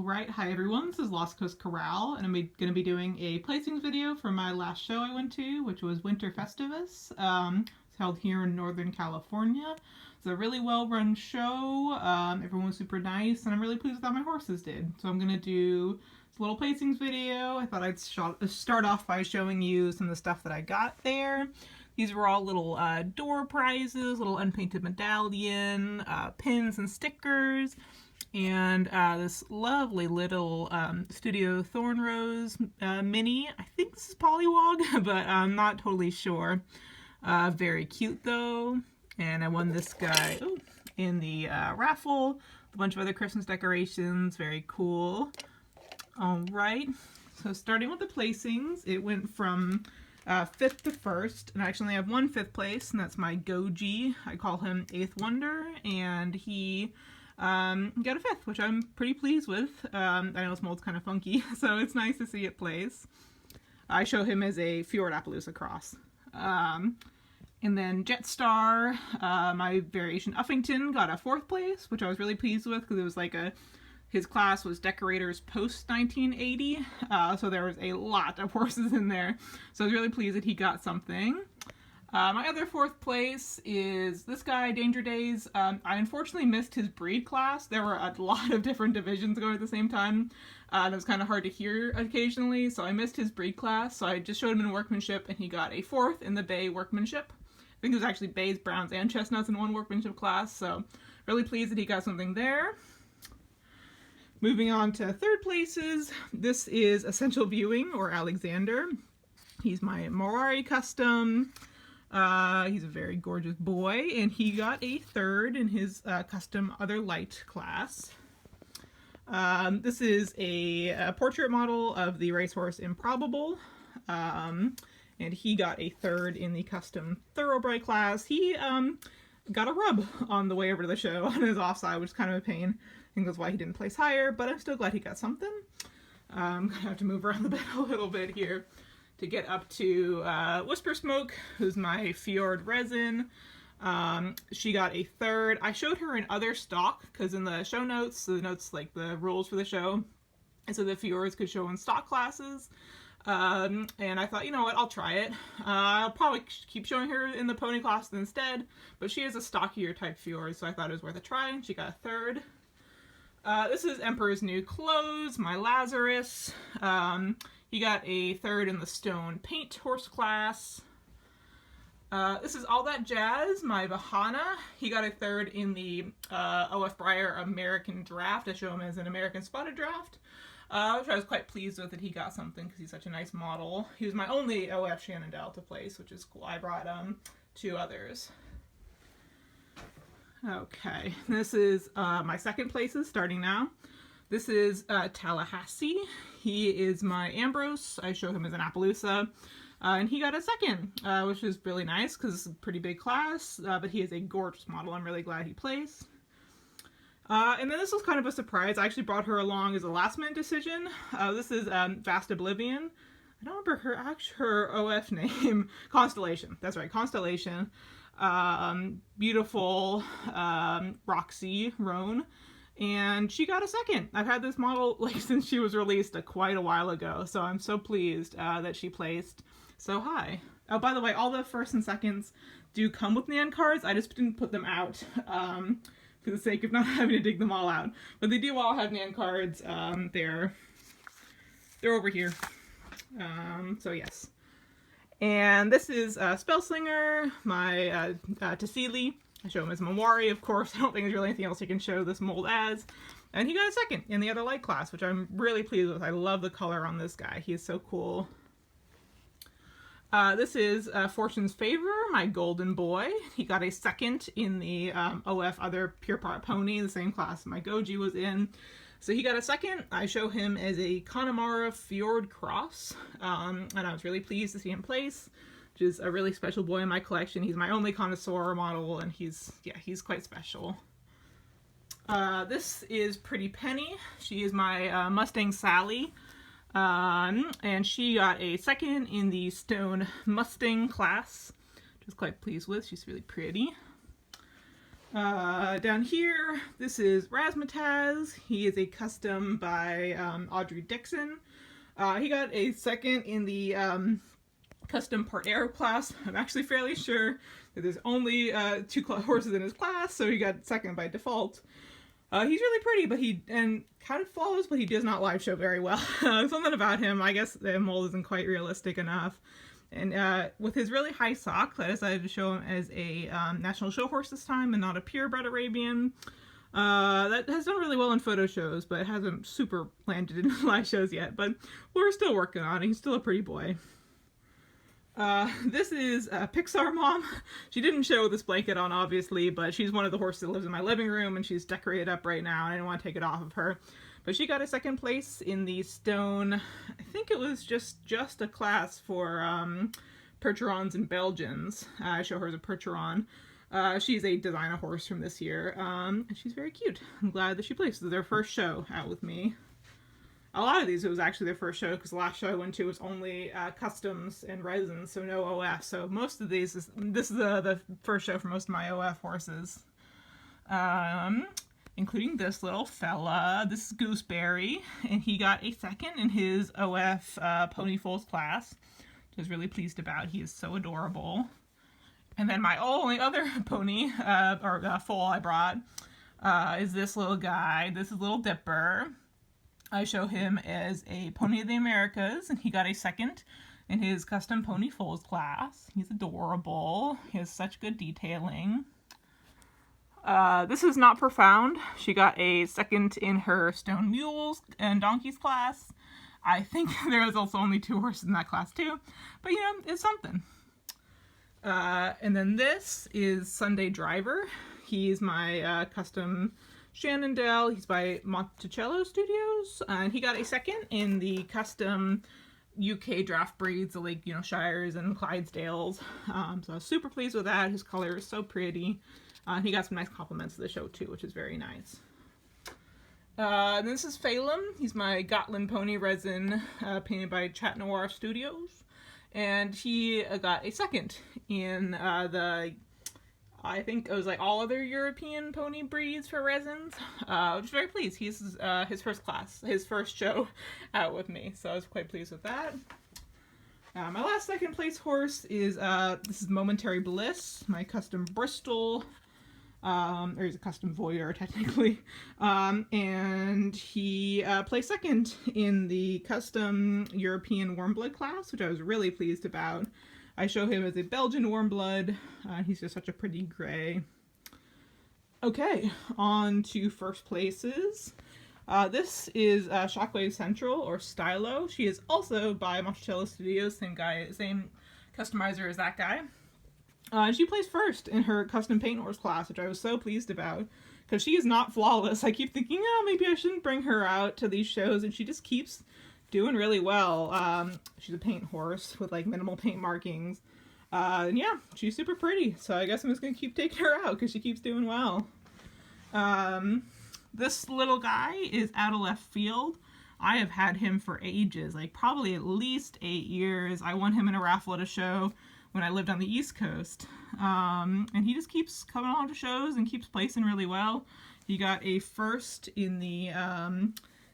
Alright, hi everyone, this is Lost Coast Corral, and I'm going to be doing a placings video for my last show I went to, which was Winter Festivus. It's held here in Northern California. It's a really well-run show, everyone was super nice, and I'm really pleased with how my horses did. So I'm going to do this little placings video. I thought I'd start off by showing you some of the stuff that I got there. These were all little door prizes, little unpainted medallion, pins and stickers, and this lovely little Studio Thornrose mini. I think this is Pollywog, but I'm not totally sure. Very cute though. And I won this guy in the raffle. A bunch of other Christmas decorations. Very cool. Alright, so starting with the placings, it went from 5th to 1st, and I actually only have one 5th place, and that's my Goji. I call him 8th Wonder, and he got a 5th, which I'm pretty pleased with. I know his mold's kind of funky, so it's nice to see it place. I show him as a Fjord Appaloosa cross. And then Jetstar, my variation Uffington, got a 4th place, which I was really pleased with because it was like his class was decorators post 1980, so there was a lot of horses in there. So I was really pleased that he got something. My other 4th place is this guy, Danger Days. I unfortunately missed his breed class. There were a lot of different divisions going at the same time, and it was kind of hard to hear occasionally, so I missed his breed class. So I just showed him in workmanship, and he got a 4th in the bay workmanship. I think it was actually bays, browns, and chestnuts in one workmanship class, so really pleased that he got something there. Moving on to 3rd places, this is Essential Viewing, or Alexander. He's my Mawari custom. He's a very gorgeous boy, and he got a 3rd in his custom Other Light class. This is a portrait model of the racehorse Improbable, and he got a 3rd in the custom Thoroughbred class. He got a rub on the way over to the show on his offside, which is kind of a pain. I think that's why he didn't place higher, but I'm still glad he got something. I'm gonna have to move around the bed a little bit here to get up to Whisper Smoke, who's my Fjord Resin. She got a 3rd. I showed her in other stock, because in the show notes, the notes like the rules for the show, and so the Fjords could show in stock classes. And I thought, you know what, I'll try it. I'll probably keep showing her in the pony class instead, but she is a stockier type Fjord, so I thought it was worth a try. She got a 3rd. This is Emperor's New Clothes, my Lazarus. He got a 3rd in the Stone Paint Horse class. This is All That Jazz, my Vahana. He got a 3rd in the O.F. Breyer American Draft. I show him as an American Spotted Draft, which I was quite pleased with that he got something because he's such a nice model. He was my only O.F. Shenandoah to place, which is cool. I brought 2 others. Okay, this is my 2nd places, starting now. This is Tallahassee. He is my Ambrose. I show him as an Appaloosa. And he got a 2nd, which is really nice because it's a pretty big class, but he is a gorgeous model. I'm really glad he placed. And then this was kind of a surprise. I actually brought her along as a last-minute decision. This is Vast Oblivion. I don't remember her OF name. Constellation. That's right, Constellation. Beautiful Roxy Roan. And she got a 2nd. I've had this model like since she was released quite a while ago, so I'm so pleased that she placed so high. Oh, by the way, all the 1st and 2nds do come with Nan cards. I just didn't put them out for the sake of not having to dig them all out. But they do all have Nan cards. They're over here. So yes. And this is Spellslinger, my Tassili. I show him as Mawari, of course. I don't think there's really anything else you can show this mold as. And he got a 2nd in the Other Light class, which I'm really pleased with. I love the color on this guy. He is so cool. This is Fortune's Favor, my Golden Boy. He got a 2nd in the OF Other Pure Part Pony, the same class my Goji was in. So he got a 2nd. I show him as a Connemara Fjord Cross, and I was really pleased to see him place, which is a really special boy in my collection. He's my only connoisseur model, and he's quite special. This is Pretty Penny. She is my Mustang Sally, and she got a 2nd in the Stone Mustang class, which I was quite pleased with. She's really pretty. Down here, this is Razzmatazz. He is a custom by Audrey Dixon. He got a second in the custom part arrow class. I'm actually fairly sure that there's only 2 horses in his class, so he got second by default. He's really pretty, but and kind of flawless, but he does not live show very well. Something about him, I guess the mold isn't quite realistic enough. And with his really high socks, I decided to show him as a national show horse this time and not a purebred Arabian. That has done really well in photo shows, but it hasn't super landed in live shows yet. But we're still working on it. He's still a pretty boy. This is Pixar Mom. She didn't show this blanket on, obviously, but she's one of the horses that lives in my living room, and she's decorated up right now, and I didn't want to take it off of her. But she got a second place in the stone, I think it was just a class for Percherons and Belgians. I show her as a Percheron. She's a designer horse from this year, and she's very cute. I'm glad that she placed. This is their first show out with me. A lot of these, it was actually their first show, because the last show I went to was only customs and resins, so no OF. So most of these, this is the first show for most of my OF horses. Including this little fella. This is Gooseberry, and he got a second in his OF pony foals class, which I was really pleased about. He is so adorable. And then my only other pony, foal I brought, is this little guy. This is Little Dipper. I show him as a Pony of the Americas, and he got a second in his custom pony foals class. He's adorable. He has such good detailing. This is Not Profound. She got a second in her Stone Mules and Donkeys class. I think there was also only 2 horses in that class too, but you know, it's something. And then this is Sunday Driver. He's my custom Shannondale. He's by Monticello Studios, and he got a second in the custom UK draft breeds, like, you know, Shires and Clydesdales. So I was super pleased with that. His color is so pretty. He got some nice compliments of the show too, which is very nice. This is Phalum. He's my Gotland pony resin, painted by Chat Noir Studios. And he got a second in I think it was like all other European pony breeds for resins. I was very pleased. He's his first class, his first show out with me. So I was quite pleased with that. My last second place horse is, this is Momentary Bliss, my custom Bristol. Or he's a custom voyeur, technically. And he placed second in the custom European Warmblood class, which I was really pleased about. I show him as a Belgian Warmblood. He's just such a pretty gray. Okay, on to first places. This is Shockwave Central, or Stylo. She is also by Monticello Studios, same customizer as that guy. She placed first in her custom paint horse class, which I was so pleased about, because she is not flawless. I keep thinking, oh, maybe I shouldn't bring her out to these shows, and she just keeps doing really well. She's a paint horse with like minimal paint markings. And yeah, she's super pretty, so I guess I'm just gonna keep taking her out because she keeps doing well. This little guy is out of left field. I have had him for ages, like probably at least 8 years. I won him in a raffle at a show when I lived on the East Coast. And he just keeps coming on to shows and keeps placing really well. He got a first in the,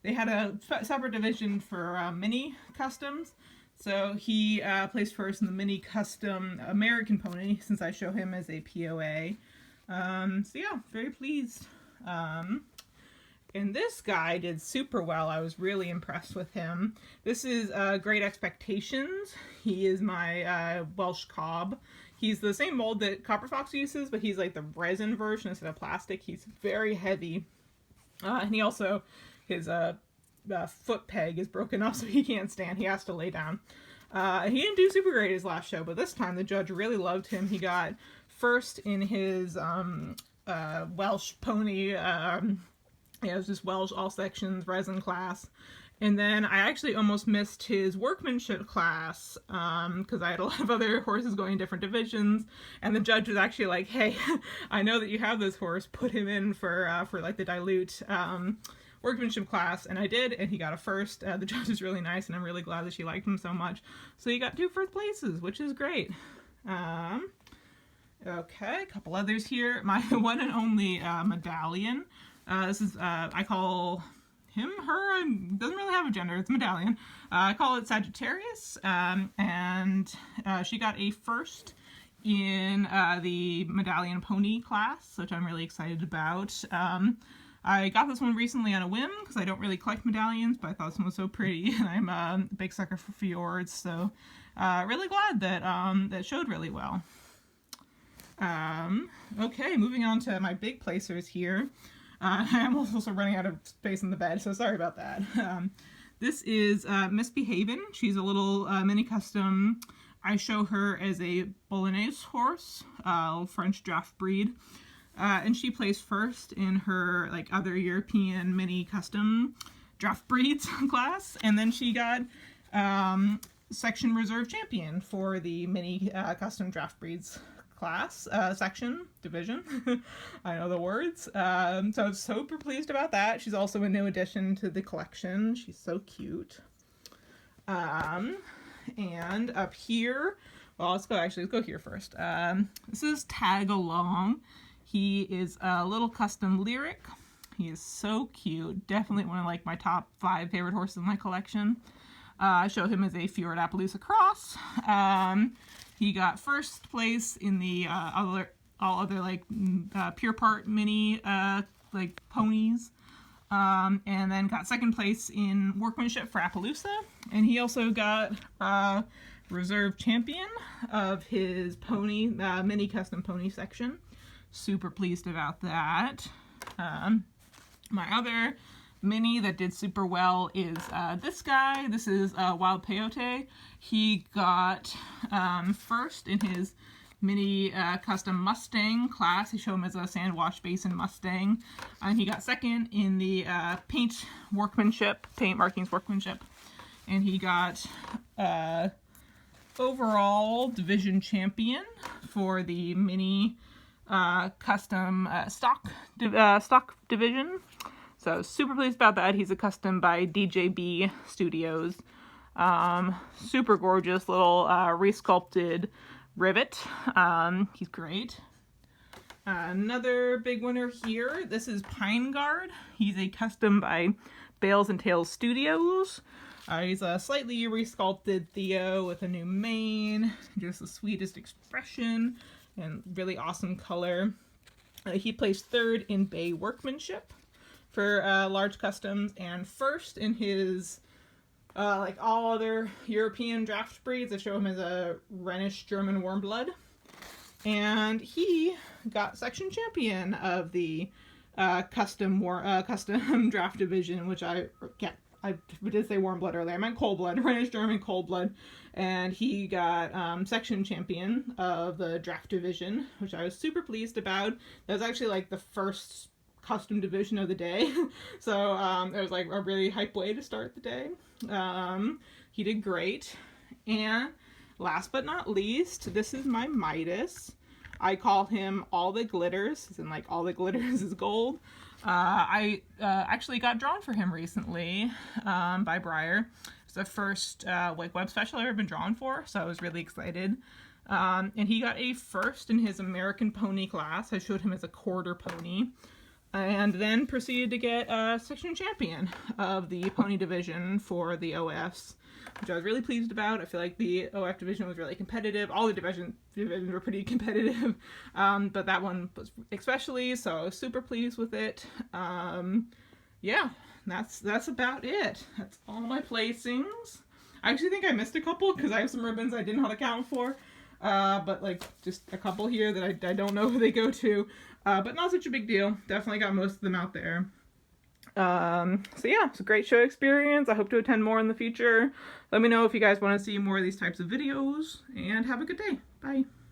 they had a separate division for mini customs. So he placed first in the mini custom American pony, since I show him as a POA. So yeah, very pleased. And this guy did super well. I was really impressed with him. This is Great Expectations. He is my Welsh Cobb. He's the same mold that Copper Fox uses, but he's like the resin version instead of plastic. He's very heavy. And he also, his foot peg is broken off, so he can't stand. He has to lay down. He didn't do super great his last show, but this time the judge really loved him. He got first in his Welsh pony, it was just Welsh all sections resin class. And then I actually almost missed his workmanship class because I had a lot of other horses going in different divisions, and the judge was actually like, hey, I know that you have this horse, put him in for like the dilute workmanship class. And I did, and he got a first. The judge is really nice, and I'm really glad that she liked him so much. So he got 2 first places, which is great. Okay, a couple others here. My one and only medallion. This is, I call him, her, doesn't really have a gender, it's medallion. I call it Sagittarius, and she got a first in the medallion pony class, which I'm really excited about. I got this one recently on a whim because I don't really collect medallions, but I thought this one was so pretty, and I'm a big sucker for fjords, so really glad that that showed really well. Okay, moving on to my big placers here. I'm also running out of space in the bed, so sorry about that. This is Misbehavin'. She's a little mini custom. I show her as a Bolognese horse, French draft breed. And she placed first in her like other European mini custom draft breeds class. And then she got section reserve champion for the mini custom draft breeds class, section, division. I know the words. So I'm super pleased about that. She's also a new addition to the collection. She's so cute. And up here, well, let's go here first. This is Tagalong. He is a little custom lyric. He is so cute. Definitely one of like my top 5 favorite horses in my collection. I show him as a Fjord Appaloosa Cross. He got first place in the all other like pure part mini like ponies, and then got second place in workmanship for Appaloosa. And he also got reserve champion of his pony mini custom pony section. Super pleased about that. My other mini that did super well is this guy. This is Wild Peyote. He got first in his mini custom Mustang class. He showed him as a sand wash basin Mustang. And he got second in the paint markings workmanship. And he got overall division champion for the mini custom stock division. So super pleased about that. He's a custom by DJB Studios. Super gorgeous little resculpted rivet. He's great. Another big winner here. This is Pine Guard. He's a custom by Bales and Tails Studios. He's a slightly resculpted Theo with a new mane, just the sweetest expression, and really awesome color. He placed third in Bay workmanship for large customs, and first in his like all other European draft breeds. I show him as a Rhenish German warm blood, and he got section champion of the custom draft division, which I did say warm blood earlier. I meant cold blood, Rhenish German cold blood, and he got section champion of the draft division, which I was super pleased about. That was actually like the first custom division of the day, so it was like a really hype way to start the day. He did great. And last but not least, this is my Midas. I call him All the Glitters, as in like all the glitters is gold. I actually got drawn for him recently by Breyer. It's the first like web special I've ever been drawn for, so I was really excited. And he got a first in his American pony class. I showed him as a quarter pony, and then proceeded to get section champion of the pony division for the OFs, which I was really pleased about. I feel like the OF division was really competitive. All the divisions were pretty competitive, but that one was especially, so I was super pleased with it. Yeah, that's about it. That's all my placings. I actually think I missed a couple because I have some ribbons I didn't know how to count for, but like just a couple here that I don't know who they go to, but not such a big deal. Definitely got most of them out there. So yeah, it's a great show experience. I hope to attend more in the future. Let me know if you guys want to see more of these types of videos, and have a good day. Bye.